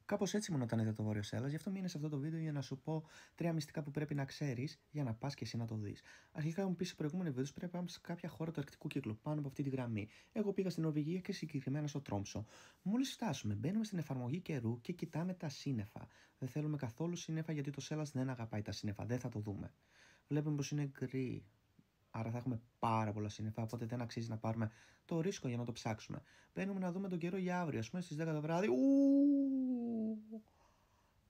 Κάπως έτσι μόνο όταν είδα το Βόρειο Σέλλας, γι' αυτό μείνε σε αυτό το βίντεο για να σου πω 3 μυστικά που πρέπει να ξέρεις για να πας και εσύ να το δεις. Αρχικά μου πει σε προηγούμενο βίντεο πρέπει να πάμε σε κάποια χώρα του Αρκτικού κύκλου, πάνω από αυτή τη γραμμή. Εγώ πήγα στην Νορβηγία και συγκεκριμένα στο Τρόμσο. Μόλις φτάσουμε, μπαίνουμε στην εφαρμογή καιρού και κοιτάμε τα σύννεφα. Δεν θέλουμε καθόλου σύννεφα γιατί το Σέλλας δεν αγαπάει τα σύννεφα, δεν θα το δούμε. Βλέπουμε πως είναι γκρι. Άρα θα έχουμε πάρα πολλά σύννεφα, οπότε δεν αξίζει να πάρουμε το ρίσκο για να το ψάξουμε. Μπαίνουμε να δούμε τον καιρό για αύριο, ας πούμε στις 10 το βράδυ.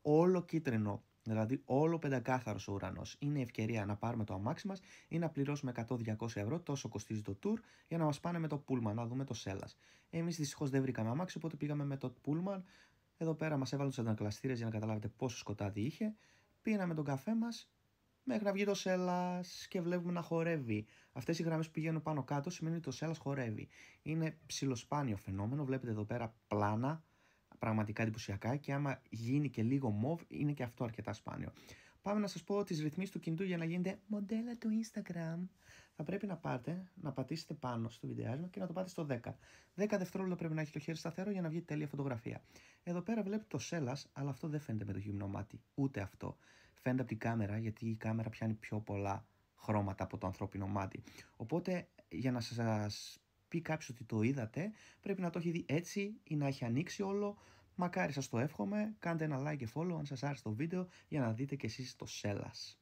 Όλο κίτρινο, δηλαδή όλο πεντακάθαρος ο ουρανός. Είναι η ευκαιρία να πάρουμε το αμάξι μας ή να πληρώσουμε 100-200 ευρώ, τόσο κοστίζει το tour, για να μας πάνε με το πούλμαν να δούμε το Σέλλας. Εμείς δυστυχώς δεν βρήκαμε αμάξι, οπότε πήγαμε με το πούλμαν. Εδώ πέρα μας έβαλαν τους αντανακλαστήρες για να καταλάβετε πόσο σκοτάδι είχε. Πίναμε τον καφέ μας μέχρι να βγει το Σέλλας και βλέπουμε να χορεύει. Αυτές οι γραμμές που πηγαίνουν πάνω κάτω σημαίνει ότι το Σέλλας χορεύει. Είναι ψιλοσπάνιο φαινόμενο, βλέπετε εδώ πέρα πλάνα. Πραγματικά εντυπωσιακά και άμα γίνει και λίγο μοβ είναι και αυτό αρκετά σπάνιο. Πάμε να σας πω τις ρυθμίσεις του κινητού για να γίνετε μοντέλα του Instagram. Θα πρέπει να πατήσετε πάνω στο βιντεάσμα και να το πάτε στο 10. 10 δευτερόλεπτα πρέπει να έχει το χέρι σταθερό για να βγει τέλεια φωτογραφία. Εδώ πέρα βλέπετε το Σέλλας, αλλά αυτό δεν φαίνεται με το γυμνό μάτι. Ούτε αυτό. Φαίνεται από την κάμερα, γιατί η κάμερα πιάνει πιο πολλά χρώματα από το ανθρώπινο μάτι. Οπότε για να σας πει κάποιος ότι το είδατε, πρέπει να το έχει δει έτσι ή να έχει ανοίξει όλο. Μακάρι σας το εύχομαι, κάντε ένα like και follow αν σας άρεσε το βίντεο για να δείτε και εσείς το Σέλλας.